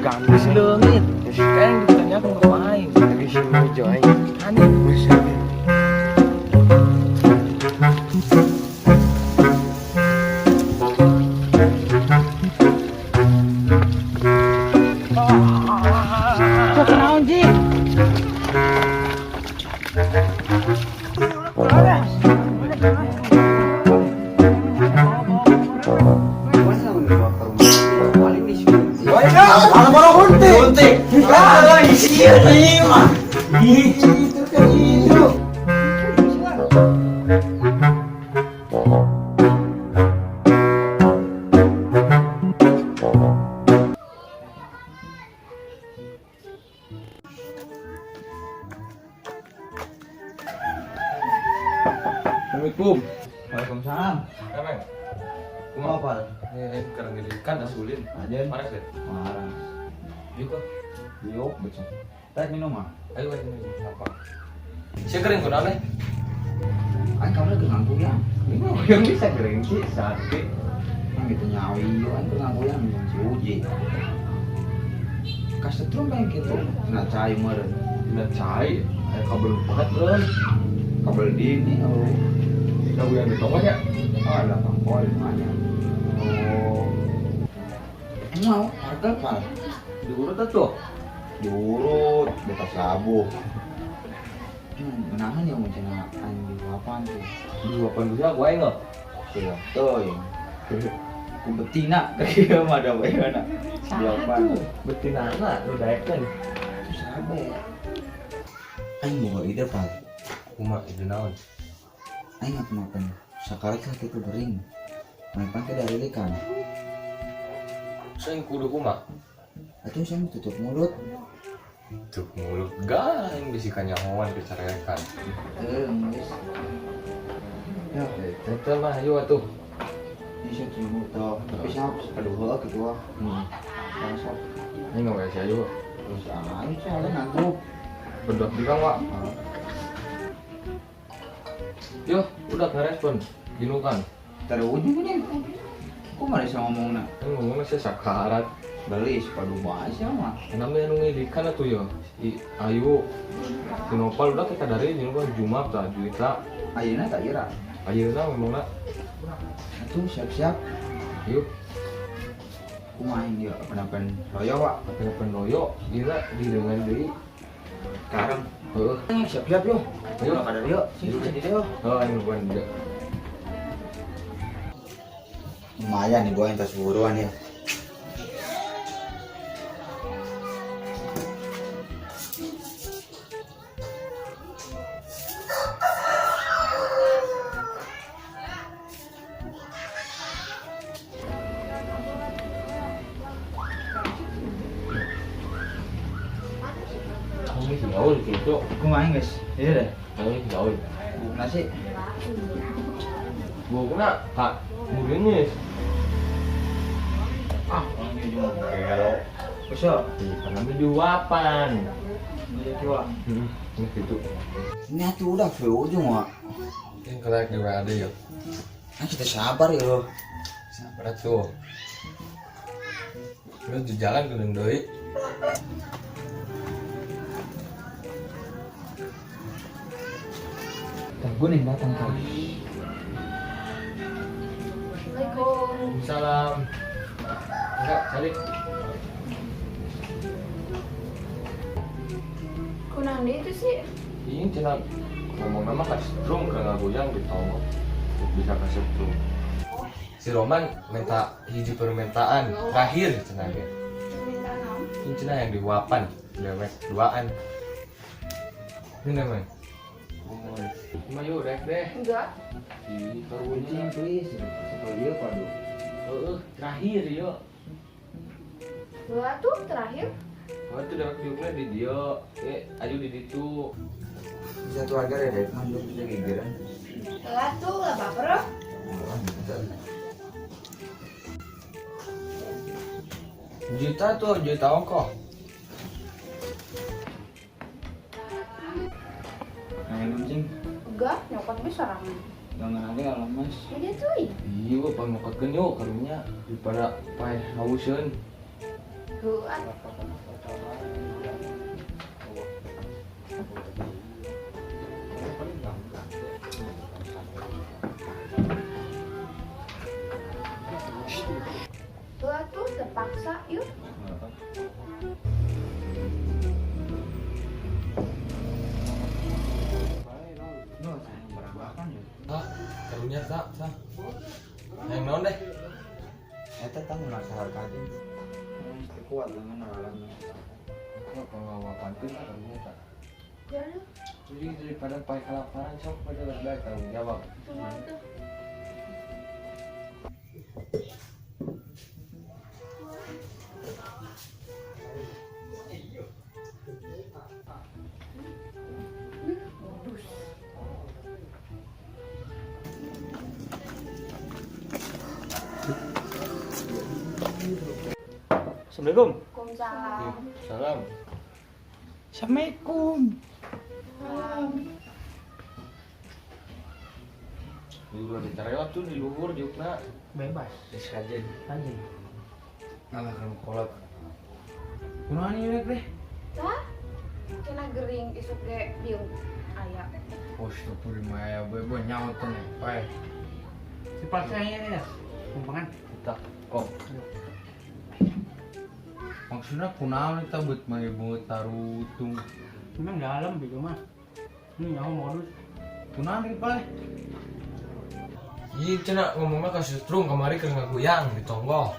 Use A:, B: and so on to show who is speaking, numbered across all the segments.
A: Ganggu si Leungit. Sekarang ditanyakan ngapain?
B: Lagi sibuk coy.
A: Aneh.
B: Bisa.
A: Kok kenaon, Ji?
C: Assalamualaikum.
B: Waalaikumsalam.
C: Emang?
B: Mau apa?
C: Karena gini kan asulin.
B: Ajen.
C: Panas deh.
B: Marah.
C: Juga.
B: Yuk, betul. Teh minum ah.
C: Ayo ini apa? Saya kering kuna nih.
B: Kan kamu lagi ngangku ya.
C: Ini yang bisa kering sih sakit.
B: Yang gitu nyawi yo kan ngangku yang minum si uji. Kasetrum pengen gitu. Nah cai meren.
C: Tidak cai. Ayo kabel paket kan.
B: Kabel dini oh.
C: Tahu yang ditongak ya?
B: Oh, ada pangkol mana. Oh. Mau harga apa?
C: Diurut tuh.
B: Diurut, beta sabu. Menahan yang macam anjing lapan tuh.
C: Dua bisa gue enggak.
B: Sudah toy. Ku betina kayak mah ada bae mana. Delapan.
C: Betina anak lu daekeun.
B: Itu sabe. Aing mau ide pak.
C: Kumaha itu naon?
B: Aing ngapa-ngapain. Sakali kaki itu bering. Main pakai dari ikan.
C: Saya kudu kumaha?
B: Aduh saya tutup mulut.
C: Tuh mulut gaing bisikannya hewan kecerekan.
B: Geus. Ya,
C: Tetep mah ayo atuh.
B: bisa cuma tau. Tapi siapa? Aduh, heula kedua. Masuk.
C: Ini enggak sih ayo.
B: Terus aing soalnya ngantuk.
C: Bedok di kang, Wak. Yo, udah ngerespon. Ginukan.
B: Terwujud nih. Kok malah bisa ngomongna?
C: Ini ngomongnya saya sakarat.
B: Beli sepadu bahasa mah.
C: Namanya anu ngilikan atuh ya. Ayu. Sinopal udah kita dari Sinopal Jumat tah juita.
B: Ayeuna tak ira.
C: Ayeuna ngomongna.
B: Atuh siap-siap.
C: Yuk,
B: Kumaha ini ya penampilan royo Wak.
C: pakai pendoyo gila di dengan deui.
B: Sekarang
C: Heeh.
B: siap-siap yo.
C: Ayo.
B: Ayo kada yo. Sini jadi yo.
C: Oh, ini bukan dia.
B: Lumayan nih gua yang tas buruan ya.
C: Ini si Gaul gitu.
B: Kumaha guys? Iya deh.
C: Ini si Gaul.
B: Nasi.
C: Gua kena Kak Murinis.
B: Ah, orang dia cuma kelo. Bisa.
C: Karena juapan.
B: Dia tua.
C: Ini gitu.
B: Ini atuh udah ke ujung Wak.
C: Ini kelak di ada ya.
B: Nah, kita sabar ya lo.
C: Sabar tuh. Lu di jalan ke deui.
B: Gue nih datang kali.
D: Assalamualaikum.
C: Salam. Enggak, balik.
D: Kunandi itu sih.
C: Ini cina ngomong nama kan strum karena goyang di tahu bisa kasih strum. Si Roman minta hiji permintaan terakhir cina ge.
D: Minta naon?
C: Ini cina yang diwapan, dewek duaan. Ini namanya. Cuma yuk rek deh.
D: Enggak.
C: Di
B: Kucing please. Sekali dia padu.
C: terakhir yuk.
D: Dua tuh terakhir.
C: Oh itu dewek diuknya di dia. Ayo di ditu.
B: Satu agar ya deh. Manduk bisa gigiran.
D: Telat tuh lah baper.
C: Juta tuh, juta ongkoh.
B: Nah, nuncing.
D: Enggak, nyokot besar aman.
B: Jangan ada kalau mas.
D: Jadi tuh.
C: Iya, pangokotkeun yuk karunya daripada pae hauseun.
D: Buat. Buat tuh terpaksa yuk.
B: No, sayang berantakan ya.
C: Ah, karunya tak. Yang non deh.
B: Eta tahu rasa harganya. Kuat dengan alamnya.
C: Kok pengawa pantun karunya tak.
D: Jadi
C: Jadi daripada pakai kelaparan sok pada lebih tanggung jawab.
D: cuma itu.
A: Assalamualaikum.
D: Waalaikumsalam.
C: Salam.
A: Assalamualaikum.
C: Di luar ditarewat tuh di luhur jukna.
A: Bebas.
B: Disajen.
A: Aja.
B: Alah kamu kolot. Kunaon ieu deh?
D: Hah? Kena gering isuk ge biung aya.
B: Oh, stupur maya bebo nyawa tuh nih. Baik.
A: Dipaksain ya. Kumpangan.
B: Kita kok. Maksudnya kunaon eta buat maibu tarutung.
A: Memang dalam gitu mah. Ini nyawa modus.
B: Kunaon ieu pae?
C: Iya cina ngomongnya ke setrum kemari ke ngaguyang di tonggo.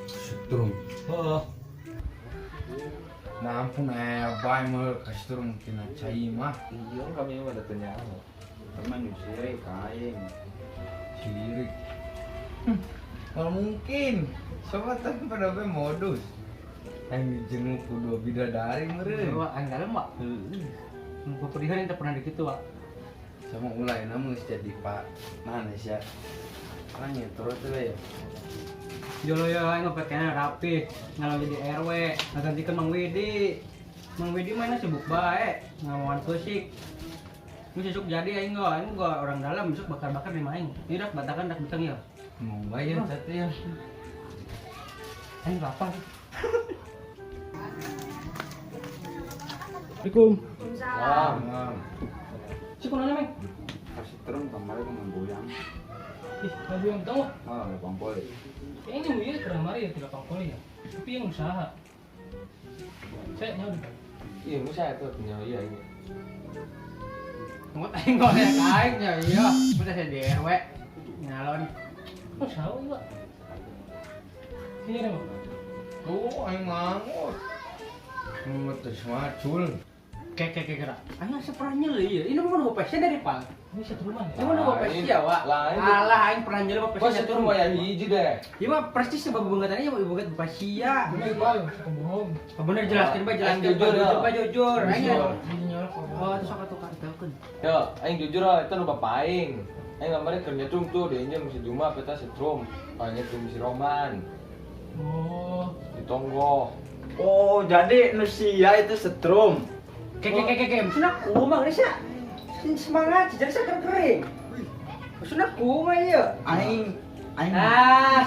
B: Setrum.
C: Oh,
B: Nah ampun bae mah kasih turun kena cai mah.
C: iya kami mah ada tanya.
B: Teman di sini kain. Sirik. Kalau mungkin sobat tapi pada be modus. Yang dijenguk kudu bidadari meureun.
A: Wah, ang dalam Pak. Peperihan yang pernah dikitu Pak.
B: Sama ulai namun jadi Pak. Mana sih ya? Nanya terus tuh ya.
A: Jolo ya aing ngepetnya rapi, ngalau jadi RW, ngagantikan Mang Widi. Mang Widi mana sibuk bae, ngelawan kusik. Ini besok jadi aing gua orang dalam besok bakar-bakar di maing. Ini dak batakan dak beteng ya.
B: Mau bayar satu ya.
A: Aing lapar. Assalamualaikum.
D: Waalaikumsalam.
B: Mam.
A: Si kunana Meng?
B: Kasih terus kemarin menggoyang.
A: Ih, lagu yang tahu.
B: Ah, Bang Poli.
A: Kayaknya ini ya keren mari ya tidak pangkoli ya. Tapi yang usaha. Saya nyawa di.
C: Iya, musa itu punya iya ini.
A: Ngot aing kok ya aing ya iya. Udah saya di RW. Nyalon. Usaha iya. Ini deh, Bang.
B: Oh, aing mangut. Mangut terus macul.
A: Kayak kira. Aing pernah nyel ya. Ini mau nunggu pesnya dari Pal. Ini satu rumah ya. Ini mau nunggu
C: Lain.
A: pesnya, Wak.
C: Lain.
A: Alah aing pernah nyel sama
C: Kok
A: pesnya
C: setrum mau yang hiji deh.
A: Iya mah prestis sebab bungatannya ya bunga pesia.
E: Bener bang, suka bohong.
A: Bener jelaskan Pak, jelaskan
C: Jujur, ya.
A: Pak, jujur. Aing
C: Jujur.
A: Oh, itu sok tukar telepon.
C: Yo, aing jujur lah, itu nu bapak aing. Aing kemarin kerja trum tuh, dia injem si Juma, peta setrum. Panggil trum si Roman.
E: Oh,
C: Di Tonggo.
B: Oh, jadi Nusia itu setrum.
A: Maksudnya aku mah ini sih semangat, jadi saya kering. Maksudnya aku mah iya.
B: Aing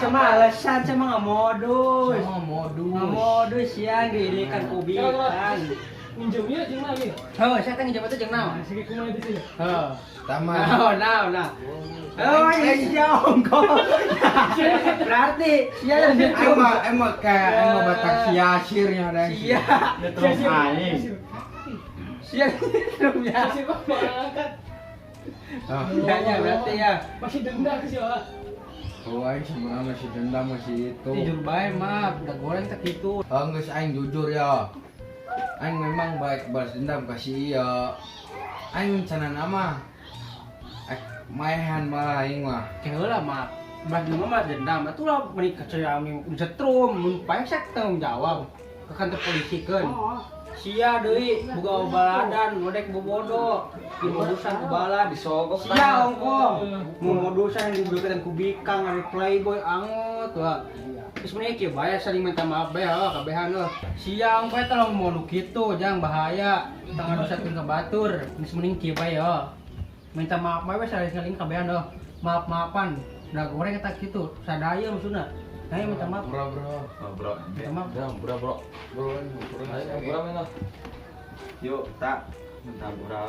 A: Sama alasan sama nggak modus.
B: sama modus.
A: Nggak modus ya, dirikan kubikan.
E: minjemnya jeung lagi.
A: Oh, saya kan ngejabat jeung naon?
E: Sige kumaha itu ya.
A: Oh.
B: Tama.
A: Nah. Oh, iya sia ongko. Berarti sia yang
B: Emang kayak batak sia-sirnya ada.
A: Sia.
B: Terus aing.
A: Sia belum ya.
E: Masih kok angkat.
B: Oh,
A: Iya berarti ya.
E: Masih denda ke siapa?
B: oh aing sebenarnya masih dendam masih itu.
A: Jujur bae mah, udah goreng tak gitu.
B: Oh, geus aing jujur ya. Aing memang baik balas dendam kasih iya. Aing cenah nama. Maehan malah aing mah.
A: Keula mah. Bagi mama dendam, atulah menikah saya setrum, mun pae saya tanggung jawab ke kantor polisi kan. Sia deui boga baladan, modek bobodo, dimodusan ku bala
C: Disogok
A: sia ongko. Momodusan yang diberikan kubikang ari playboy angot lah. Terus meneh kieu bae saling minta maaf bae kabehan euy. Sia ongko eta lamun moduk kitu jang bahaya. Tangga dosa ting ka batur. Geus mending kieu bae ya. Minta maaf bae saling kabehan euy. Maaf-maafan. Udah goreng eta kitu, sadaya maksudna. Ayo minta maaf.
B: Bro, bro.
C: Oh, bro.
A: Minta maaf.
C: Ya, bro, bro.
B: Bro, bro.
C: Ayo, bro, mana?
F: Yuk, tak. Minta bro.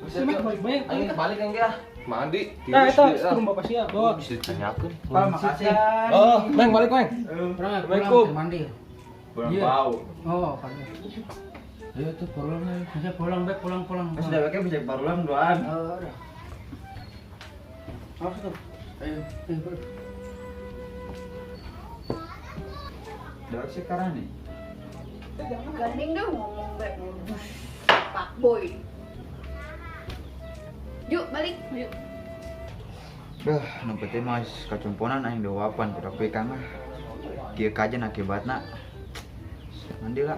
E: Sih mak baik-baik.
C: Ayo balik kan dia. Mandi.
E: Nah, itu setrum bapak siap. Bawa.
C: Bisa ditanyakan.
A: Pak, makasih.
C: Oh, Meng balik, Meng.
A: Pulang,
C: Assalamualaikum.
A: mandi.
F: Kurang
A: Iya.
F: bau.
A: Oh, pagi.
B: Ayo tuh pulang ayo.
A: Bisa pulang, Beb, pulang.
F: Mas udah pakai bisa barulan doan.
A: Oh, udah. Awas tuh. Ayo. Beb.
F: Udah sekarang nih.
D: Gandeng dah ngomong baik Pak Boy. Yuk balik. Yuk.
F: Dah, numpetnya mas kacumponan aing doapan udah pekang ah. Kieu kajen akibatna. Mandi lah.